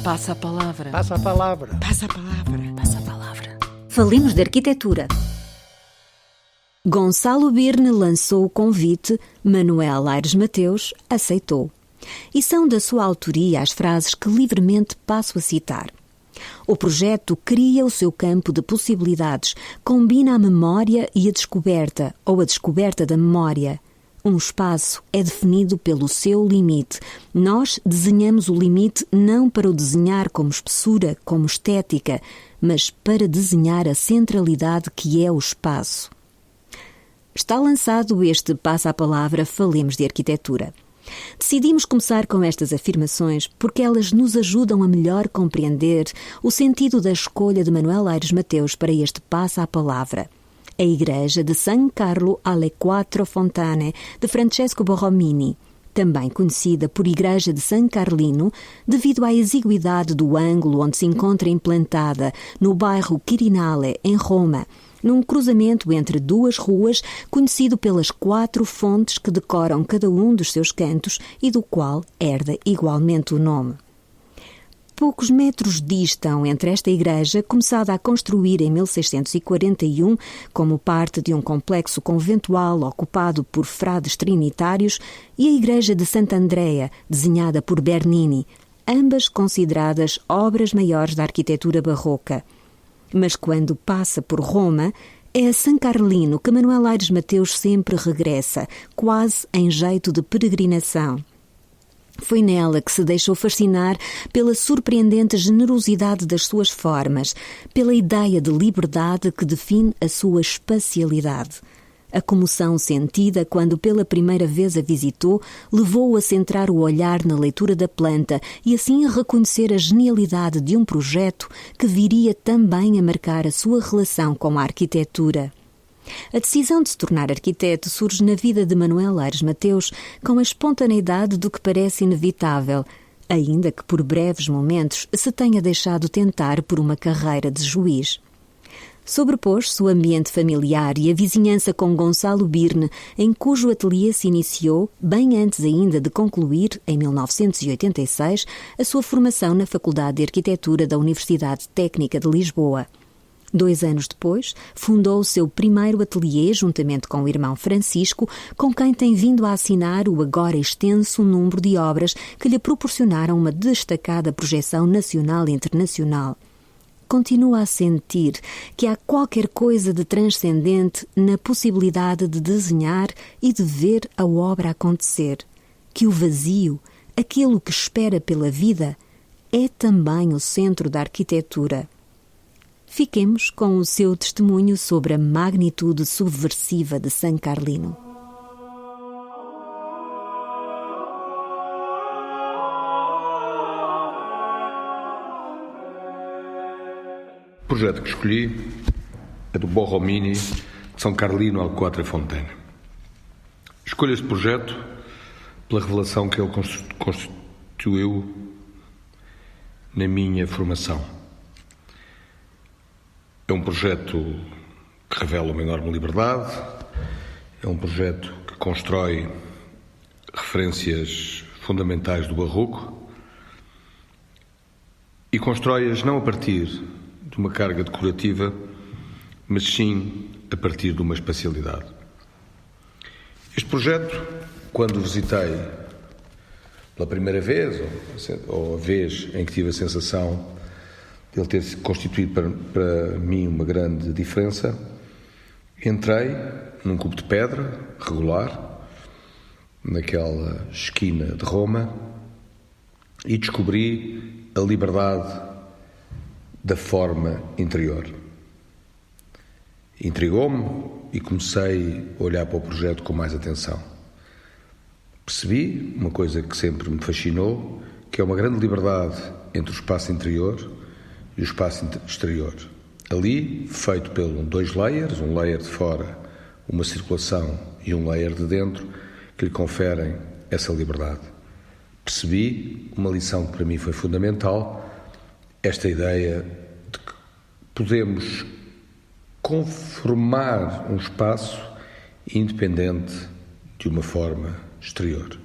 Passa a palavra. Passa a palavra. Passa a palavra. Passa a palavra. Falemos de arquitetura. Gonçalo Birne lançou o convite, Manuel Aires Mateus aceitou. E são da sua autoria as frases que livremente passo a citar. O projeto cria o seu campo de possibilidades, combina a memória e a descoberta, ou a descoberta da memória. Um espaço é definido pelo seu limite. Nós desenhamos o limite não para o desenhar como espessura, como estética, mas para desenhar a centralidade que é o espaço. Está lançado este Passa a Palavra, Falemos de Arquitetura. Decidimos começar com estas afirmações porque elas nos ajudam a melhor compreender o sentido da escolha de Manuel Aires Mateus para este Passa a Palavra. A igreja de San Carlo alle Quattro Fontane, de Francesco Borromini, também conhecida por Igreja de San Carlino, devido à exiguidade do ângulo onde se encontra implantada, no bairro Quirinale, em Roma, num cruzamento entre duas ruas, conhecido pelas 4 fontes que decoram cada um dos seus cantos e do qual herda igualmente o nome. Poucos metros distam entre esta igreja, começada a construir em 1641 como parte de um complexo conventual ocupado por frades trinitários, e a igreja de Sant'Andrea, desenhada por Bernini, ambas consideradas obras maiores da arquitetura barroca. Mas quando passa por Roma, é a San Carlino que Manuel Aires Mateus sempre regressa, quase em jeito de peregrinação. Foi nela que se deixou fascinar pela surpreendente generosidade das suas formas, pela ideia de liberdade que define a sua espacialidade. A comoção sentida quando pela primeira vez a visitou levou-o a centrar o olhar na leitura da planta e assim a reconhecer a genialidade de um projeto que viria também a marcar a sua relação com a arquitetura. A decisão de se tornar arquiteto surge na vida de Manuel Aires Mateus com a espontaneidade do que parece inevitável, ainda que por breves momentos se tenha deixado tentar por uma carreira de juiz. Sobrepôs-se o ambiente familiar e a vizinhança com Gonçalo Birne, em cujo ateliê se iniciou, bem antes ainda de concluir, em 1986, a sua formação na Faculdade de Arquitetura da Universidade Técnica de Lisboa. 2 anos depois, fundou o seu primeiro ateliê juntamente com o irmão Francisco, com quem tem vindo a assinar o agora extenso número de obras que lhe proporcionaram uma destacada projeção nacional e internacional. Continua a sentir que há qualquer coisa de transcendente na possibilidade de desenhar e de ver a obra acontecer, que o vazio, aquilo que espera pela vida, é também o centro da arquitetura. Fiquemos com o seu testemunho sobre a magnitude subversiva de San Carlino. O projeto que escolhi é do Borromini, de San Carlino alle Quattro Fontane. Escolho este projeto pela revelação que ele constituiu na minha formação. É um projeto que revela uma enorme liberdade, é um projeto que constrói referências fundamentais do barroco e constrói-as não a partir de uma carga decorativa, mas sim a partir de uma espacialidade. Este projeto, quando o visitei pela primeira vez, ou a vez em que tive a sensação de ele ter constituído para mim uma grande diferença, entrei num cubo de pedra regular, naquela esquina de Roma, e descobri a liberdade da forma interior. Intrigou-me e comecei a olhar para o projeto com mais atenção. Percebi uma coisa que sempre me fascinou, que é uma grande liberdade entre o espaço interior e o espaço exterior. Ali, feito por 2 layers, um layer de fora, uma circulação e um layer de dentro, que lhe conferem essa liberdade. Percebi uma lição que para mim foi fundamental, esta ideia de que podemos conformar um espaço independente de uma forma exterior.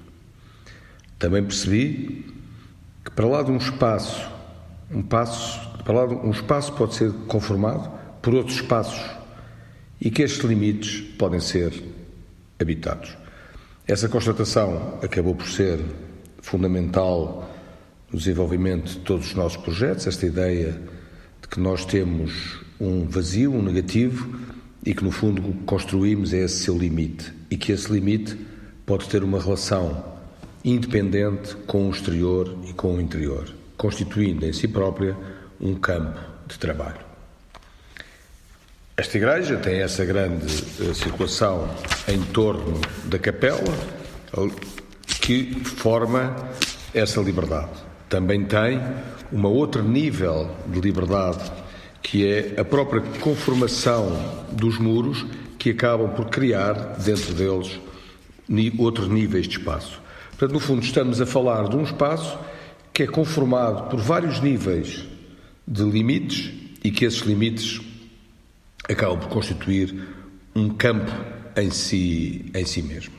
Também percebi que para lá de um espaço um espaço pode ser conformado por outros espaços e que estes limites podem ser habitados. Essa constatação acabou por ser fundamental no desenvolvimento de todos os nossos projetos, esta ideia de que nós temos um vazio, um negativo, e que no fundo o que construímos é esse seu limite, e que esse limite pode ter uma relação independente com o exterior e com o interior, constituindo em si própria um campo de trabalho. Esta igreja tem essa grande circulação em torno da capela, que forma essa liberdade. Também tem um outro nível de liberdade, que é a própria conformação dos muros, que acabam por criar dentro deles outros níveis de espaço. Portanto, no fundo, estamos a falar de um espaço que é conformado por vários níveis de limites e que esses limites acabam por constituir um campo em si mesmo.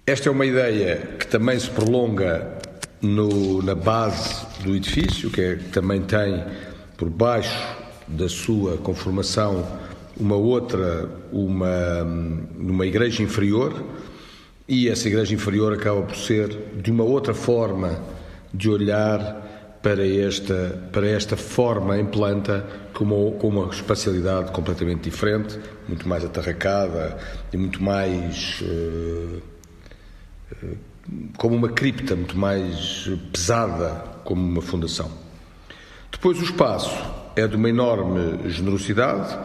Esta é uma ideia que também se prolonga na base do edifício, que também tem por baixo da sua conformação uma igreja inferior, e essa igreja inferior acaba por ser de uma outra forma de olhar para esta forma em planta, com uma espacialidade completamente diferente, muito mais atarracada e muito mais como uma cripta, muito mais pesada, como uma fundação. Depois o espaço é de uma enorme generosidade,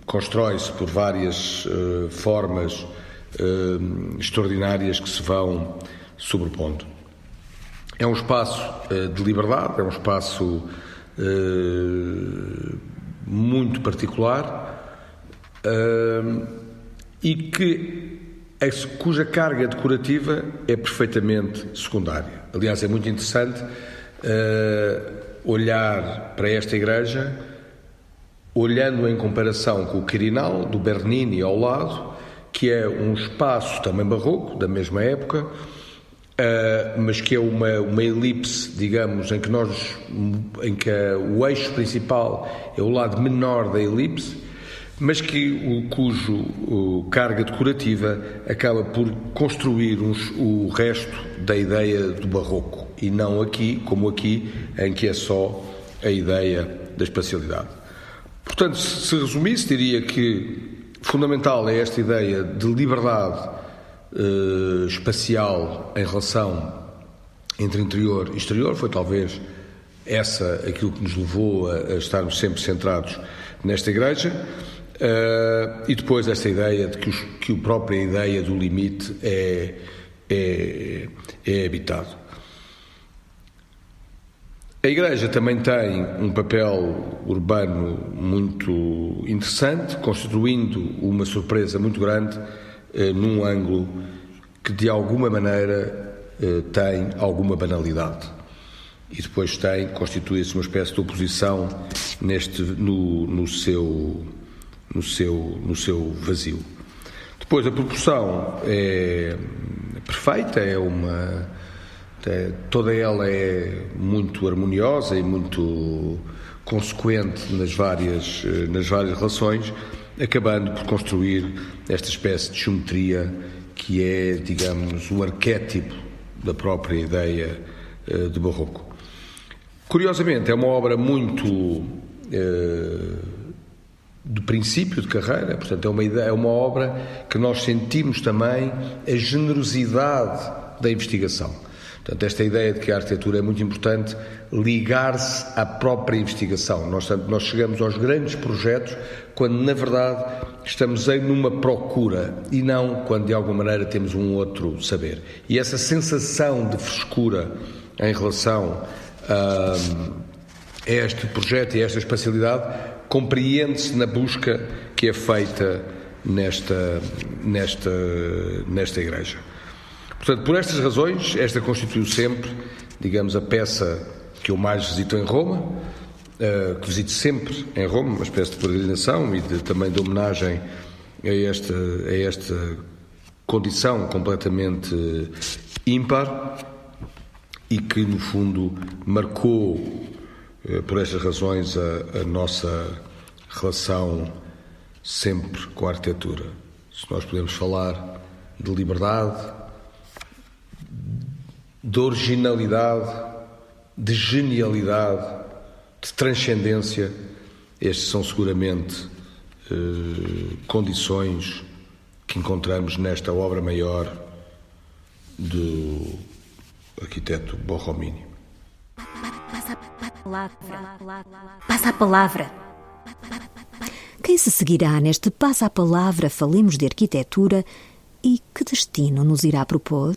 constrói-se por várias formas extraordinárias que se vão sobrepondo. É um espaço de liberdade, é um espaço muito particular e cuja carga decorativa é perfeitamente secundária. Aliás, é muito interessante olhar para esta igreja, olhando em comparação com o Quirinal, do Bernini ao lado, que é um espaço também barroco, da mesma época, mas que é uma elipse, digamos, em que o eixo principal é o lado menor da elipse, mas cujo carga decorativa acaba por construir o resto da ideia do barroco, e não aqui, como aqui, em que é só a ideia da espacialidade. Portanto, se resumisse, diria que fundamental é esta ideia de liberdade espacial em relação entre interior e exterior. Foi talvez aquilo que nos levou a estarmos sempre centrados nesta igreja. E depois esta ideia de que a própria ideia do limite é habitado. A igreja também tem um papel urbano muito interessante, constituindo uma surpresa muito grande num ângulo que de alguma maneira tem alguma banalidade. E depois constitui-se uma espécie de oposição no seu vazio. Depois a proporção é perfeita, toda ela é muito harmoniosa e muito consequente nas várias relações, acabando por construir esta espécie de geometria que é, digamos, um arquétipo da própria ideia de barroco. Curiosamente, é uma obra muito de princípio de carreira, portanto é uma obra que nós sentimos também a generosidade da investigação. Portanto, esta ideia de que a arquitetura é muito importante ligar-se à própria investigação. Nós chegamos aos grandes projetos quando, na verdade, estamos numa procura e não quando, de alguma maneira, temos um outro saber. E essa sensação de frescura em relação a este projeto e a esta espacialidade compreende-se na busca que é feita nesta igreja. Portanto, por estas razões, esta constituiu sempre, digamos, a peça que eu mais visito em Roma, que visito sempre em Roma, uma espécie de peregrinação e também de homenagem a esta condição completamente ímpar, e que, no fundo, marcou, por estas razões, a nossa relação sempre com a arquitetura. Se nós podemos falar de liberdade, de originalidade, de genialidade, de transcendência, estes são seguramente condições que encontramos nesta obra maior do arquiteto Borromini. Passa a palavra. Quem se seguirá neste Passa a Palavra, falemos de arquitetura, e que destino nos irá propor?